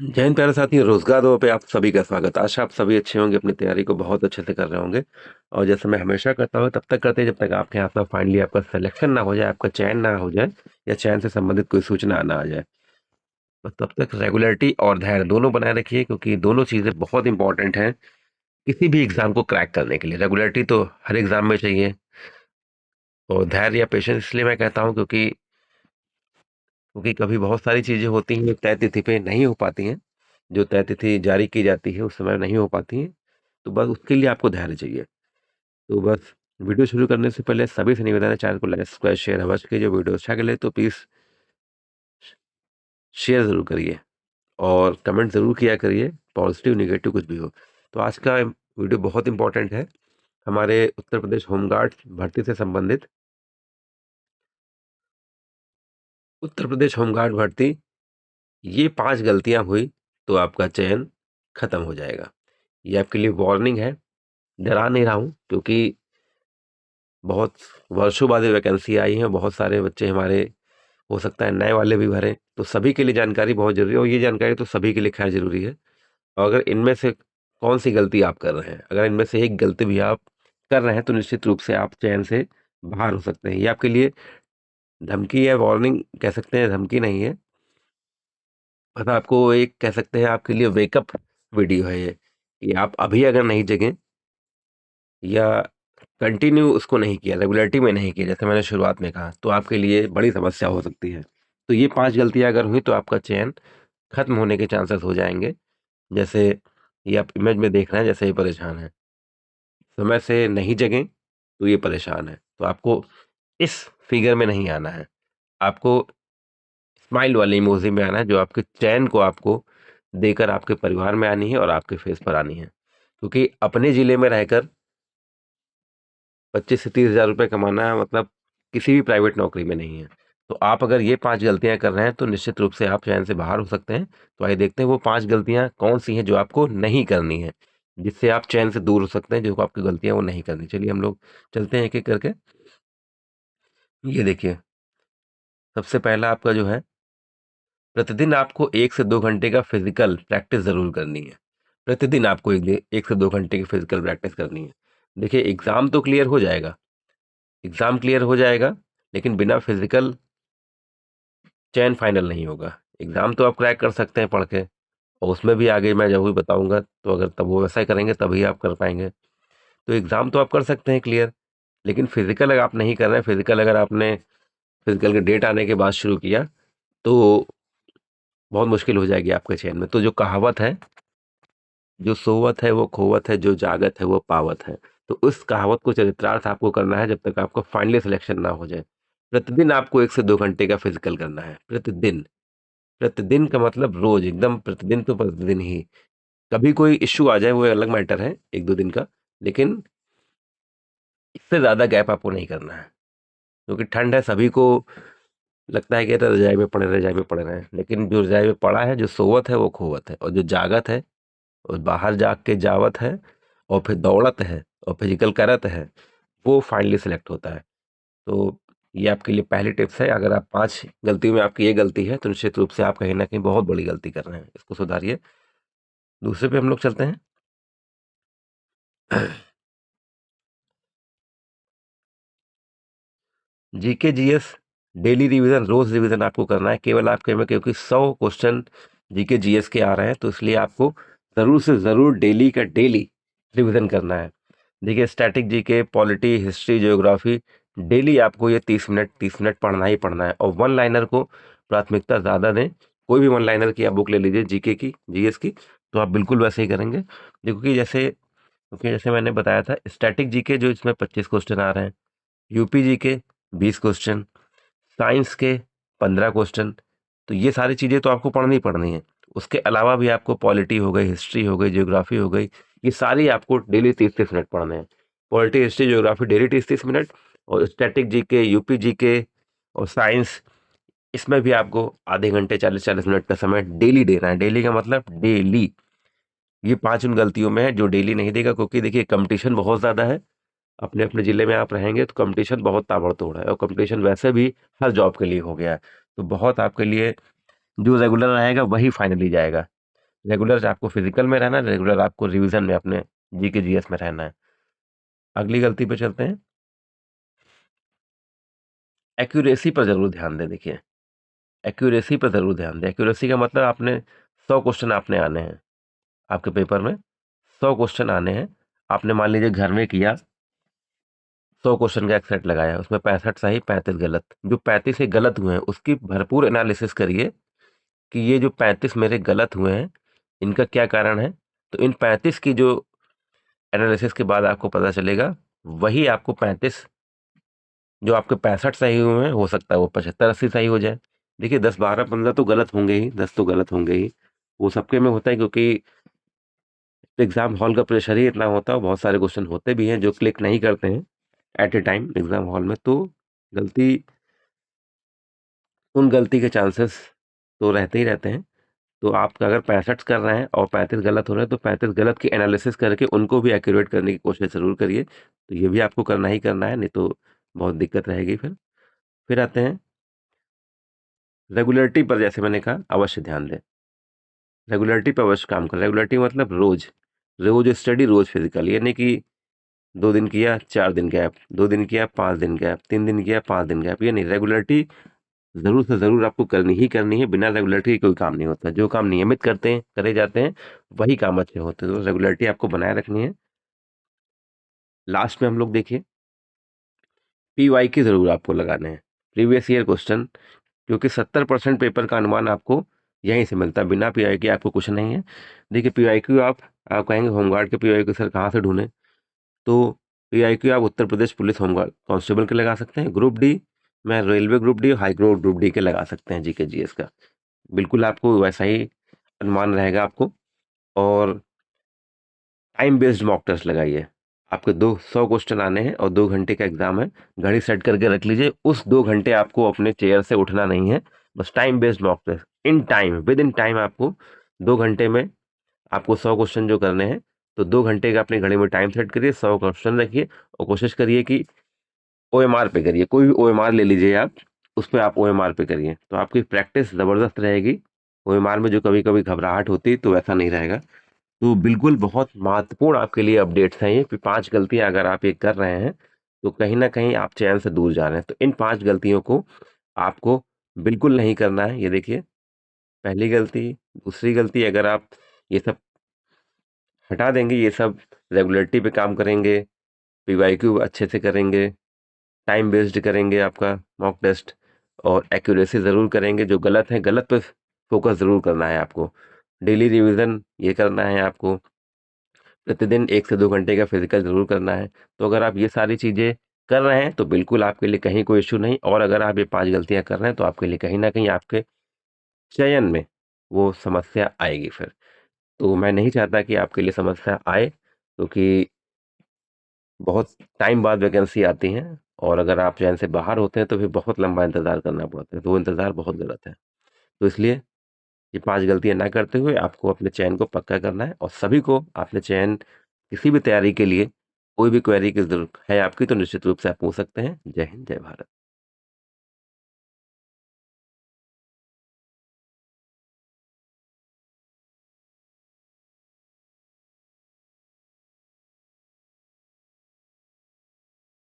जय हिंद प्यारे साथी, रोजगार दो पे आप सभी का स्वागत। आशा आप सभी अच्छे होंगे, अपनी तैयारी को बहुत अच्छे से कर रहे होंगे। और जैसे मैं हमेशा करता हूँ, तब तक करते हैं जब तक आपके हाथ में फाइनली आपका सिलेक्शन ना हो जाए, आपका चयन ना हो जाए या चयन से संबंधित कोई सूचना ना आ जाए। तो तब तक रेगुलरिटी और धैर्य दोनों बनाए रखिए, क्योंकि दोनों चीजें बहुत इंपॉर्टेंट हैं किसी भी एग्जाम को क्रैक करने के लिए। रेगुलरिटी तो हर एग्जाम में चाहिए, और धैर्य या पेशेंस इसलिए मैं कहता हूँ क्योंकि कभी बहुत सारी चीजें होती हैं जो तय तिथि पे नहीं हो पाती हैं। जो तय तिथि जारी की जाती है उस समय नहीं हो पाती हैं, तो बस उसके लिए आपको धैर्य चाहिए। तो बस वीडियो शुरू करने से पहले सभी से निवेदन है, चैनल को लाइक सब्सक्राइब शेयर अवश्य कीजिए। वीडियो अच्छा लगे तो प्लीज़ शेयर ज़रूर करिए और कमेंट ज़रूर किया करिए, पॉजिटिव निगेटिव कुछ भी हो। तो आज का वीडियो बहुत इंपॉर्टेंट है, हमारे उत्तर प्रदेश होमगार्ड भर्ती से संबंधित। उत्तर प्रदेश होमगार्ड भर्ती, ये 5 गलतियां हुई तो आपका चयन खत्म हो जाएगा। ये आपके लिए वार्निंग है। डरा नहीं रहा हूं, क्योंकि बहुत वर्षों बाद ये वैकेंसी आई है, बहुत सारे बच्चे हमारे हो सकता है नए वाले भी भरें, तो सभी के लिए जानकारी बहुत जरूरी है, और ये जानकारी तो सभी के लिए खैर जरूरी है। और अगर इनमें से कौन सी गलती आप कर रहे हैं, अगर इनमें से एक गलती भी आप कर रहे हैं, तो निश्चित रूप से आप चयन से बाहर हो सकते हैं। ये आपके लिए धमकी है, वार्निंग कह सकते हैं, धमकी नहीं है। बस आपको एक कह सकते हैं आपके लिए वेकअप वीडियो है ये, कि आप अभी अगर नहीं जगें या कंटिन्यू उसको नहीं किया, रेगुलरिटी में नहीं किया, जैसे मैंने शुरुआत में कहा, तो आपके लिए बड़ी समस्या हो सकती है। तो ये 5 गलतियां अगर हुई तो आपका चयन खत्म होने के चांसेस हो जाएंगे। जैसे ये आप इमेज में देख रहे हैं, जैसे ये परेशान है, समय से नहीं जगें तो ये परेशान है। तो आपको इस फिगर में नहीं आना है, आपको स्माइल वाले इमोजी में आना है, जो आपके चयन को आपको देकर आपके परिवार में आनी है और आपके फेस पर आनी है। क्योंकि अपने जिले में रहकर 25 से 30 हज़ार रुपये कमाना मतलब किसी भी प्राइवेट नौकरी में नहीं है। तो आप अगर ये 5 गलतियाँ कर रहे हैं, तो निश्चित रूप से आप चयन से बाहर हो सकते हैं। तो आइए देखते हैं वो 5 गलतियाँ कौन-सी हैं जो आपको नहीं करनी है, जिससे आप चयन से दूर हो सकते हैं, जो आपकी गलतियाँ वो नहीं करनी। चलिए हम लोग चलते हैं एक-एक करके। ये देखिए, सबसे पहला आपका जो है, प्रतिदिन आपको 1 से 2 घंटे का फिज़िकल प्रैक्टिस ज़रूर करनी है। प्रतिदिन आपको 1 से 2 घंटे की फिज़िकल प्रैक्टिस करनी है। देखिए, एग्ज़ाम तो क्लियर हो जाएगा, एग्ज़ाम क्लियर हो जाएगा, लेकिन बिना फिज़िकल चयन फाइनल नहीं होगा। एग्ज़ाम तो आप क्रैक कर सकते हैं पढ़ के, और उसमें भी आगे मैं जब भी बताऊँगा, तो अगर तब वो वैसा ही करेंगे तभी आप कर पाएँगे। तो एग्ज़ाम तो आप कर सकते हैं क्लियर, लेकिन फिज़िकल अगर आप नहीं कर रहे हैं, फिज़िकल अगर आपने फिज़िकल के डेट आने के बाद शुरू किया, तो बहुत मुश्किल हो जाएगी आपके चयन में। तो जो कहावत है, जो सोवत है वो खोवत है, जो जागत है वो पावत है। तो उस कहावत को चरितार्थ आपको करना है जब तक आपका फाइनली सिलेक्शन ना हो जाए। प्रतिदिन आपको 1 से 2 घंटे का फिज़िकल करना है, प्रतिदिन। प्रतिदिन का मतलब रोज़, एकदम प्रतिदिन तो प्रतिदिन ही। कभी कोई इश्यू आ जाए वो अलग मैटर है, 1-2 दिन का, लेकिन इससे ज़्यादा गैप आपको नहीं करना है। क्योंकि ठंड है, सभी को लगता है कि अरे रज़ाई में पड़े रहें, लेकिन जो रज़ाई में पड़ा है, जो सोवत है वो खोवत है, और जो जागत है और बाहर जाग के जावत है और फिर दौड़त है और फिजिकल करत है, वो फाइनली सिलेक्ट होता है। तो ये आपके लिए पहली टिप्स है। अगर आप 5 गलतियों में आपकी ये गलती है, तो निश्चित रूप से आप कहीं न कहीं बहुत बड़ी गलती कर रहे हैं, इसको सुधारिए। दूसरे पे हम लोग चलते हैं। जीके जीएस डेली रिवीजन, रोज रिवीजन आपको करना है। केवल आपके में, क्योंकि 100 क्वेश्चन जीके जीएस के आ रहे हैं, तो इसलिए आपको ज़रूर से ज़रूर डेली का डेली रिवीजन करना है। देखिए, static GK, polity, history, geography, daily आपको ये 30 मिनट पढ़ना ही पढ़ना है। और वन लाइनर को प्राथमिकता ज़्यादा दें। कोई भी वन लाइनर की आप बुक ले लीजिए, जीके की, जीएस की, तो आप बिल्कुल वैसे ही करेंगे। क्योंकि जैसे मैंने बताया था, स्टैटिक जीके जो इसमें 25 क्वेश्चन आ रहे हैं, यूपी जीके 20 क्वेश्चन, साइंस के 15 क्वेश्चन, तो ये सारी चीज़ें तो आपको पढ़नी ही पढ़नी है। उसके अलावा भी आपको पॉलिटी हो गई, हिस्ट्री हो गई, ज्योग्राफी हो गई, ये सारी आपको डेली 30-30 मिनट पढ़ने हैं। Polity, history, geography daily 30-30 minute, और स्टैटिक जीके, यूपी जीके और साइंस, इसमें भी आपको आधे घंटे 40-40 मिनट का समय डेली देना है। डेली का मतलब डेली। ये 5 उन गलतियों में है जो डेली नहीं देगा, क्योंकि देखिए कंपटीशन बहुत ज़्यादा है। अपने अपने ज़िले में आप रहेंगे तो कंपटीशन बहुत ताबड़तोड़ है, और कंपटीशन वैसे भी हर जॉब के लिए हो गया है। तो बहुत आपके लिए जो रेगुलर रहेगा वही फाइनली जाएगा। रेगुलर आपको फिजिकल में रहना है, रेगुलर आपको रिवीजन में अपने जीके जीएस में रहना है। अगली गलती पे चलते हैं। एक्यूरेसी पर जरूर ध्यान दें। देखिए, एक्यूरेसी पर जरूर ध्यान दें। एक्यूरेसी का मतलब आपने 100 क्वेश्चन आपने आने हैं आपके पेपर में, 100 क्वेश्चन आने हैं। आपने मान लीजिए घर में किया, 100 क्वेश्चन का एक सेट लगाया, उसमें 65 सही 35 गलत। जो 35 ही गलत हुए हैं उसकी भरपूर एनालिसिस करिए कि ये जो 35 मेरे गलत हुए हैं इनका क्या कारण है। तो इन 35 की जो एनालिसिस के बाद आपको पता चलेगा, वही आपको 35 जो आपके 65 सही हुए हैं, हो सकता है वो 75-80 सही हो जाए। देखिए 10 12 15 तो गलत होंगे ही, 10 तो गलत होंगे ही, वो सबके में होता है, क्योंकि एग्जाम हॉल का प्रेशर ही इतना होता है। बहुत सारे क्वेश्चन होते भी हैं जो क्लिक नहीं करते हैं at a time exam hall में, तो गलती उन गलती के चांसेस तो रहते ही रहते हैं। तो आप अगर 65 कर रहे हैं और 35 गलत हो रहे हैं, तो 35 गलत की एनालिसिस करके उनको भी एक्यूरेट करने की कोशिश जरूर करिए। तो ये भी आपको करना ही करना है, नहीं तो बहुत दिक्कत रहेगी फिर आते हैं रेगुलरिटी पर। जैसे मैंने कहा, अवश्य ध्यान दें। रेगुलरिटी पर अवश्य काम करें। रेगुलरिटी मतलब रोज रोज स्टडी, रोज फिजिकल। ये नहीं कि 2 दिन किया 4 दिन गैप, 2 दिन किया 5 दिन गैप, 3 दिन किया 5 दिन गैप। ये नहीं, रेगुलरिटी जरूर से जरूर आपको करनी ही करनी है। बिना रेगुलरिटी के कोई काम नहीं होता। जो काम नियमित करते हैं, करे जाते हैं, वही काम अच्छे होते हैं। तो रेगुलरिटी आपको बनाए रखनी है। लास्ट में हम लोग देखिए, पीवाई की जरूर आपको लगाने हैं, प्रीवियस ईयर क्वेश्चन, क्योंकि 70% पेपर का अनुमान आपको यहीं से मिलता है। बिना पीवाई के आपको कुछ नहीं है। देखिए पीवाई क्यू आप कहेंगे होमगार्ड के पीवाई क्यू सर कहाँ से ढूंढें, तो पीवाई क्यू आप Uttar Pradesh police home guard constable के लगा सकते हैं। ग्रुप डी में railway group D, high group D के लगा सकते हैं जीके जीएस का। बिल्कुल आपको वैसा ही अनुमान रहेगा आपको। और टाइम बेस्ड मॉक टेस्ट लगाइए। आपके 200 क्वेश्चन आने हैं और 2 घंटे का एग्जाम है। घड़ी सेट करके रख लीजिए, उस 2 घंटे आपको अपने चेयर से उठना नहीं है। बस time based mock test, in time, within time आपको 2 घंटे में आपको 100 क्वेश्चन जो करने हैं। तो 2 घंटे का अपनी घड़ी में टाइम सेट करिए, 100 क्वेश्चन रखिए और कोशिश करिए कि ओएमआर पे करिए। कोई भी ओएमआर ले लीजिए आप, उस पर आप ओएमआर पे करिए, तो आपकी प्रैक्टिस जबरदस्त रहेगी। ओएमआर में जो कभी कभी घबराहट होती तो वैसा नहीं रहेगा। तो बिल्कुल बहुत महत्वपूर्ण आपके लिए अपडेट्स हैं ये। 5 गलतियां अगर आप ये कर रहे हैं तो कहीं ना कहीं आप चयन से दूर जा रहे हैं। तो इन 5 गलतियों को आपको बिल्कुल नहीं करना है। ये देखिए, पहली गलती, दूसरी गलती, अगर आप ये सब हटा देंगे, ये सब रेगुलरिटी पे काम करेंगे, पीवाईक्यू अच्छे से करेंगे, टाइम बेस्ड करेंगे आपका मॉक टेस्ट, और एक्यूरेसी ज़रूर करेंगे। जो गलत है, गलत पे फोकस ज़रूर करना है आपको। डेली रिवीजन ये करना है आपको। प्रतिदिन 1 से 2 घंटे का फिजिकल जरूर करना है। तो अगर आप ये सारी चीज़ें कर रहे हैं तो बिल्कुल आपके लिए कहीं कोई इश्यू नहीं। और अगर आप ये 5 गलतियां कर रहे हैं तो आपके लिए कहीं ना कहीं आपके चयन में वो समस्या आएगी फिर। तो मैं नहीं चाहता कि आपके लिए समस्या आए, क्योंकि बहुत टाइम बाद वैकेंसी आती हैं, और अगर आप चयन से बाहर होते हैं तो फिर बहुत लंबा इंतजार करना पड़ता है। तो वो इंतजार बहुत गलत है। तो इसलिए ये 5 गलतियां ना करते हुए आपको अपने चयन को पक्का करना है। और सभी को आपने चयन, किसी भी तैयारी के लिए कोई भी क्वेरी की जरूरत है आपकी, तो निश्चित रूप से आप पूछ सकते हैं। जय हिंद, जय भारत।